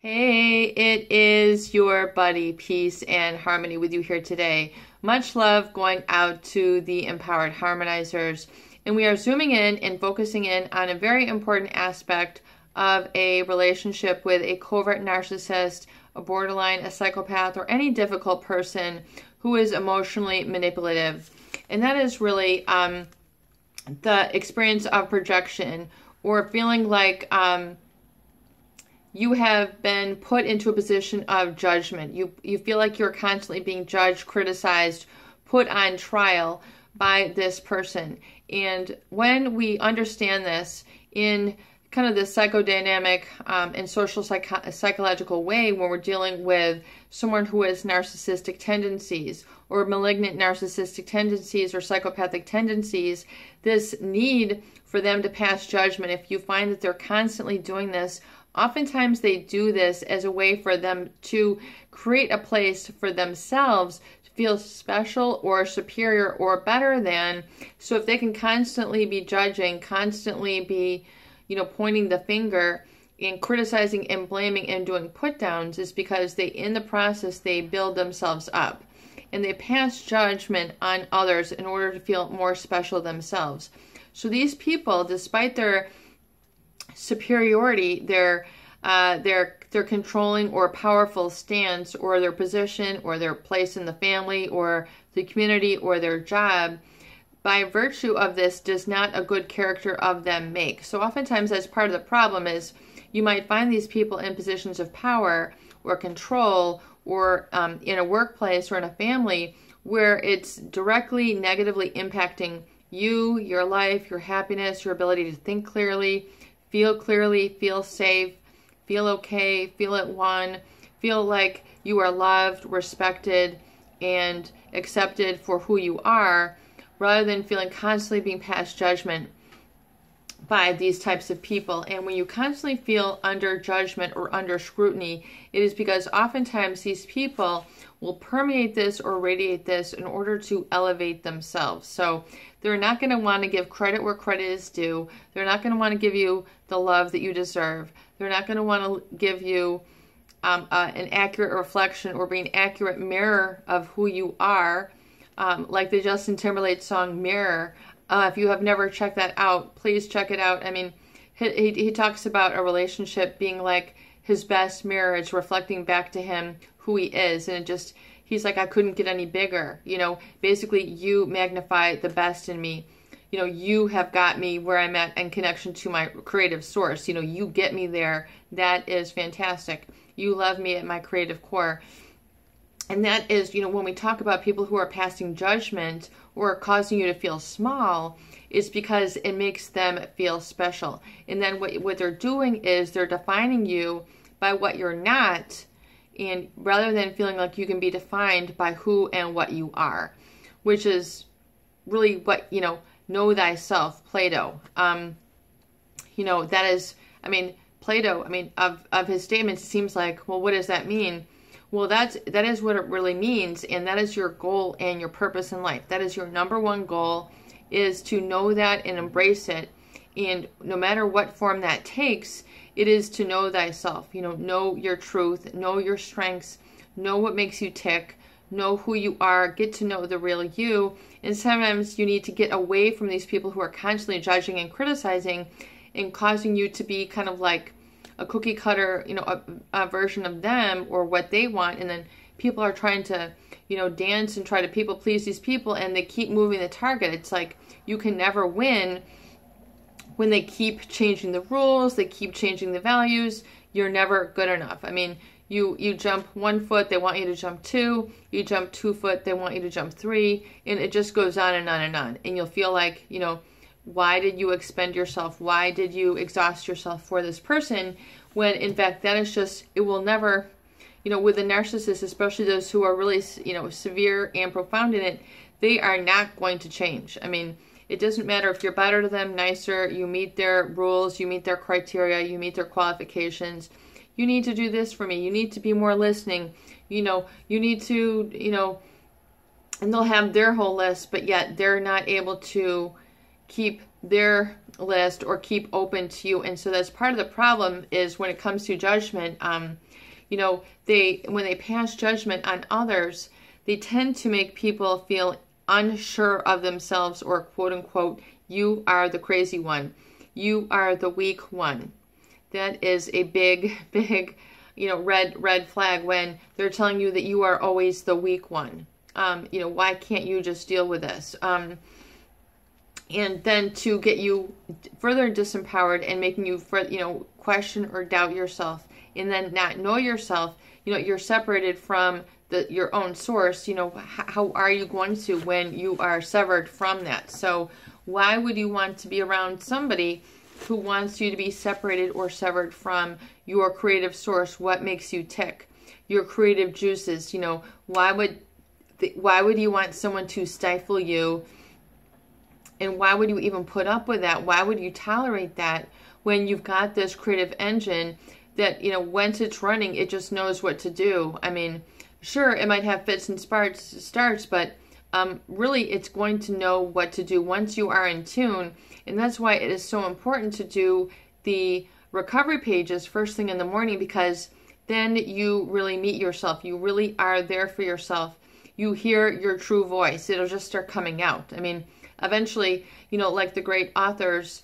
Hey, it is your buddy, Peace and Harmony, with you here today. Much love going out to the empowered harmonizers. And we are zooming in and focusing in on a very important aspect of a relationship with a covert narcissist, a borderline, a psychopath, or any difficult person who is emotionally manipulative. And that is really the experience of projection, or feeling like you have been put into a position of judgment. You feel like you're constantly being judged, criticized, put on trial by this person. And when we understand this in kind of the psychodynamic and social psychological way, when we're dealing with someone who has narcissistic tendencies or malignant narcissistic tendencies or psychopathic tendencies, this need for them to pass judgment, if you find that they're constantly doing this, oftentimes they do this as a way for them to create a place for themselves to feel special or superior or better than. So if they can constantly be judging, constantly be, pointing the finger and criticizing and blaming and doing put downs, is because in the process, they build themselves up and they pass judgment on others in order to feel more special themselves. So these people, despite their superiority, their controlling or powerful stance, or their position, or their place in the family or the community or their job, by virtue of this, does not a good character of them make. So oftentimes, as part of the problem is, you might find these people in positions of power or control, or in a workplace or in a family, where it's directly negatively impacting you, your life, your happiness, your ability to think clearly, feel safe, feel okay, feel at one, feel like you are loved, respected, and accepted for who you are, rather than feeling constantly being passed judgment by these types of people. And when you constantly feel under judgment or under scrutiny, it is because oftentimes these people will permeate this or radiate this in order to elevate themselves. So they're not going to want to give credit where credit is due. They're not going to want to give you the love that you deserve. They're not going to want to give you an accurate reflection or be an accurate mirror of who you are, like the Justin Timberlake song Mirror. If you have never checked that out, please check it out. I mean, he talks about a relationship being like his best mirror. It's reflecting back to him who he is. And he's like, I couldn't get any bigger. Basically, you magnify the best in me. You have got me where I'm at in connection to my creative source. You get me there. That is fantastic. You love me at my creative core. And that is, when we talk about people who are passing judgment or causing you to feel small, it's because it makes them feel special. And then what they're doing is they're defining you by what you're not, and rather than feeling like you can be defined by who and what you are, which is really what, know thyself, Plato. That is, Plato, of his statements, it seems like, well, what does that mean? Well, that is what it really means, and that is your goal and your purpose in life. That is your number one goal, is to know that and embrace it. And no matter what form that takes, it is to know thyself. Know your truth, know your strengths, know what makes you tick, know who you are, get to know the real you. And sometimes you need to get away from these people who are constantly judging and criticizing and causing you to be kind of like a cookie cutter, a version of them or what they want. And then people are trying to, dance and try to people please these people, and they keep moving the target. It's like you can never win when they keep changing the rules, they keep changing the values. You're never good enough. You jump 1 foot, they want you to jump 2. You jump 2 foot, they want you to jump 3. And it just goes on and on and on. And you'll feel like, why did you expend yourself? Why did you exhaust yourself for this person? When in fact, that is just, it will never, with a narcissist, especially those who are really, severe and profound in it, they are not going to change. It doesn't matter if you're better to them, nicer, you meet their rules, you meet their criteria, you meet their qualifications. You need to do this for me. You need to be more listening. You need to, and they'll have their whole list, but yet they're not able to keep their list or keep open to you. And so that's part of the problem, is when it comes to judgment, you know, when they pass judgment on others, they tend to make people feel unsure of themselves, or quote unquote, you are the crazy one. You are the weak one. That is a big, big, you know, red flag when they're telling you that you are always the weak one. You know, why can't you just deal with this? And then to get you further disempowered and making you, you know, question or doubt yourself, and then not know yourself. You know, you're separated from your own source. You know, how are you going to when you are severed from that? So why would you want to be around somebody who wants you to be separated or severed from your creative source? What makes you tick? Your creative juices. You know, why would you want someone to stifle you? And why would you even put up with that? Why would you tolerate that when you've got this creative engine that, you know, once it's running, it just knows what to do? I mean, sure, it might have fits and starts, but really it's going to know what to do once you are in tune. And that's why it is so important to do the recovery pages first thing in the morning, because then you really meet yourself. You really are there for yourself. You hear your true voice. It'll just start coming out. I mean, eventually, you know, like the great authors,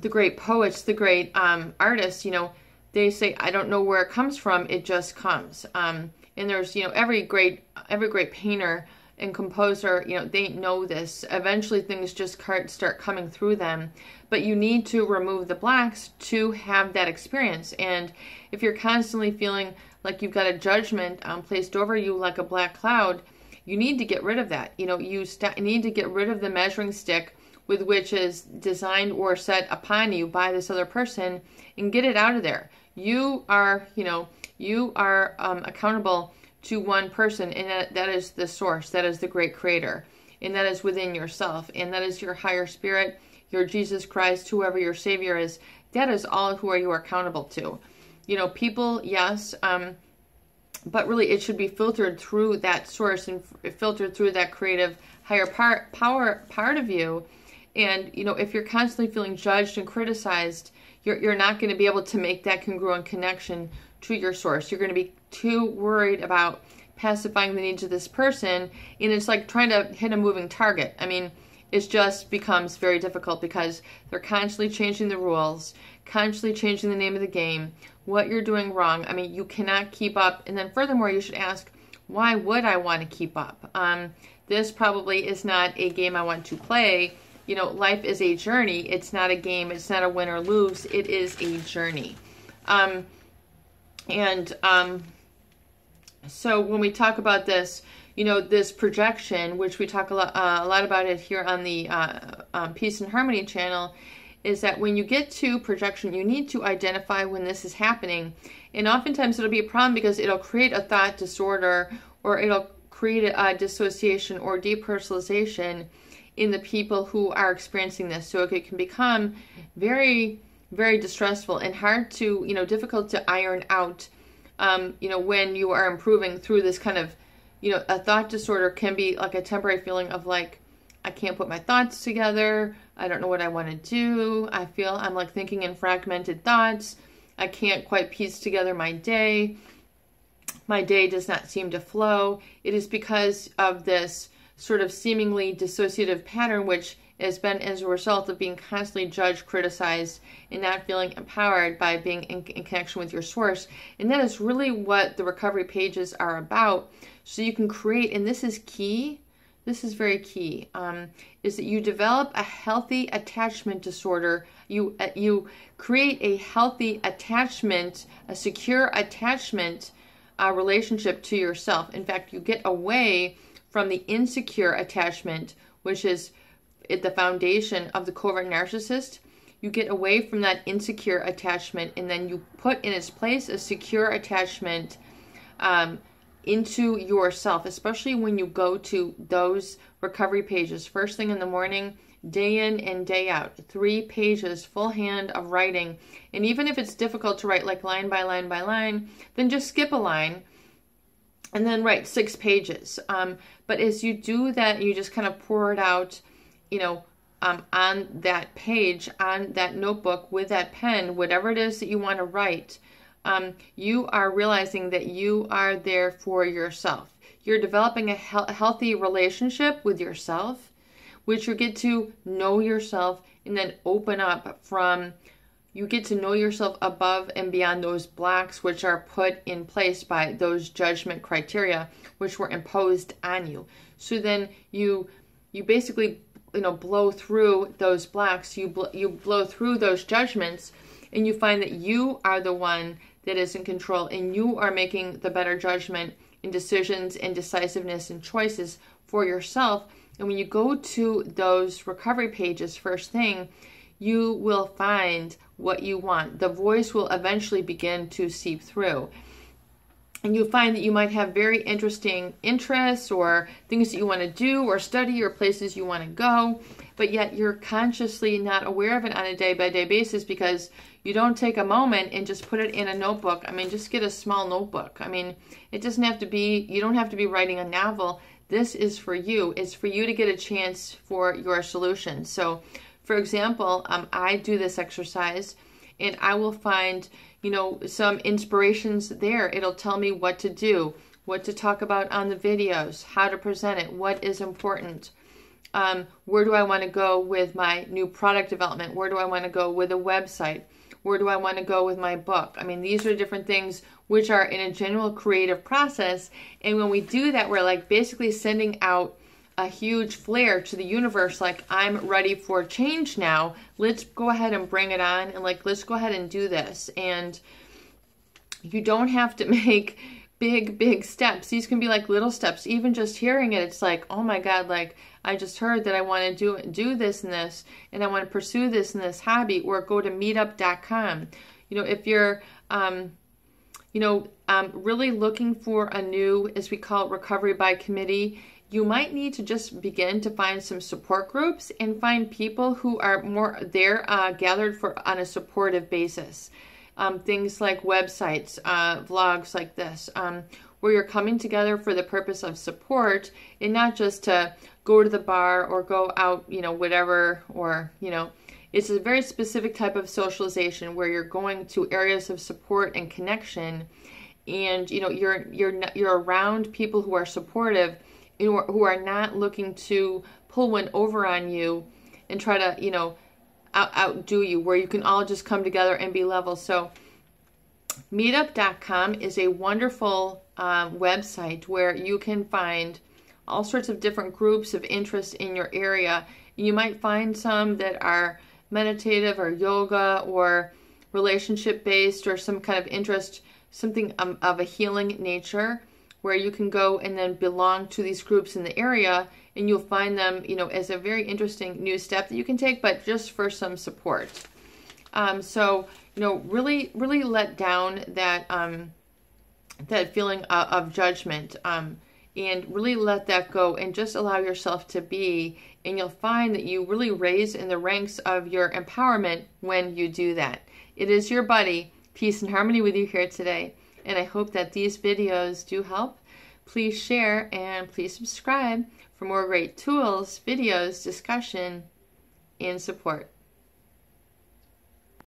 the great poets, the great artists, you know, they say, I don't know where it comes from, it just comes. And there's, you know, every great painter and composer, you know, they know this. Eventually things just start coming through them. But you need to remove the blocks to have that experience. And if you're constantly feeling like you've got a judgment placed over you like a black cloud, you need to get rid of that. You know, you need to get rid of the measuring stick with which is designed or set upon you by this other person, and get it out of there. You are, you know, you are accountable to one person, and that is the source. That is the great creator, and that is within yourself, and that is your higher spirit, your Jesus Christ, whoever your Savior is. That is all who you are accountable to. You know, people, yes, but really it should be filtered through that source and filtered through that creative higher part of you. And, you know, if you're constantly feeling judged and criticized, you're not going to be able to make that congruent connection to your source. You're going to be too worried about pacifying the needs of this person, and it's like trying to hit a moving target. I mean, it just becomes very difficult because they're constantly changing the rules, constantly changing the name of the game, what you're doing wrong. I mean, you cannot keep up. And then furthermore, you should ask, why would I want to keep up? This probably is not a game I want to play. You know, life is a journey. It's not a game. It's not a win or lose. It is a journey. So when we talk about this, you know, this projection, which we talk a lot about it here on the Peace and Harmony channel, is that when you get to projection, you need to identify when this is happening. And oftentimes it'll be a problem because it'll create a thought disorder, or it'll create a dissociation or depersonalization in the people who are experiencing this. So it can become very, very distressful and hard to, you know, difficult to iron out, you know, when you are improving through this kind of, you know, a thought disorder can be like a temporary feeling of like, I can't put my thoughts together. I don't know what I want to do. I feel I'm like thinking in fragmented thoughts. I can't quite piece together my day. My day does not seem to flow. It is because of this sort of seemingly dissociative pattern, which has been as a result of being constantly judged, criticized, and not feeling empowered by being in connection with your source. And that is really what the recovery pages are about. So you can create, and this is key, this is very key, is that you develop a healthy attachment disorder. You create a healthy attachment, a secure attachment relationship to yourself. In fact, you get away from the insecure attachment, which is at the foundation of the covert narcissist. You get away from that insecure attachment, and then you put in its place a secure attachment into yourself, especially when you go to those recovery pages first thing in the morning, day in and day out. 3 pages, full hand of writing. And even if it's difficult to write like line by line by line, then just skip a line and then write 6 pages. But as you do that, you just kind of pour it out, you know, on that page, on that notebook, with that pen, whatever it is that you want to write, you are realizing that you are there for yourself. You're developing a healthy relationship with yourself, which you get to know yourself and then open up from. You get to know yourself above and beyond those blocks which are put in place by those judgment criteria which were imposed on you. So then you basically, blow through those blocks, you blow through those judgments, and you find that you are the one that is in control, and you are making the better judgment and decisions and decisiveness and choices for yourself. And when you go to those recovery pages first thing, you will find what you want. The voice will eventually begin to seep through. And you'll find that you might have very interesting interests or things that you want to do or study or places you want to go, but yet you're consciously not aware of it on a day-by-day basis because you don't take a moment and just put it in a notebook. I mean, just get a small notebook. I mean, it doesn't have to be, you don't have to be writing a novel. This is for you. It's for you to get a chance for your solution. So, for example, I do this exercise and I will find, some inspirations there. It'll tell me what to do, what to talk about on the videos, how to present it, what is important. Where do I want to go with my new product development? Where do I want to go with a website? Where do I want to go with my book? I mean, these are different things which are in a general creative process. And when we do that, we're like basically sending out a huge flare to the universe, like, I'm ready for change now. Let's go ahead and bring it on, and let's go ahead and do this. And you don't have to make big steps. These can be like little steps. Even just hearing it, it's like, oh my God, like, I just heard that I want to do this and this, and I want to pursue this and this hobby. Or go to meetup.com. If you're really looking for a new, as we call it, recovery by committee, you might need to just begin to find some support groups and find people who are more there, gathered on a supportive basis. Things like websites, vlogs like this, where you're coming together for the purpose of support and not just to go to the bar or go out, whatever, or, it's a very specific type of socialization where you're going to areas of support and connection, and, you're around people who are supportive, who are not looking to pull one over on you and try to, outdo you, where you can all just come together and be level. So meetup.com is a wonderful website where you can find all sorts of different groups of interest in your area. You might find some that are meditative or yoga or relationship based or some kind of interest, something of a healing nature, where you can go and then belong to these groups in the area, and you'll find them, as a very interesting new step that you can take, but just for some support. So, really let down that that feeling of judgment, and really let that go, and just allow yourself to be, and you'll find that you really raise in the ranks of your empowerment when you do that. It is your buddy, Peace and Harmony, with you here today. And I hope that these videos do help. Please share and please subscribe for more great tools, videos, discussion, and support.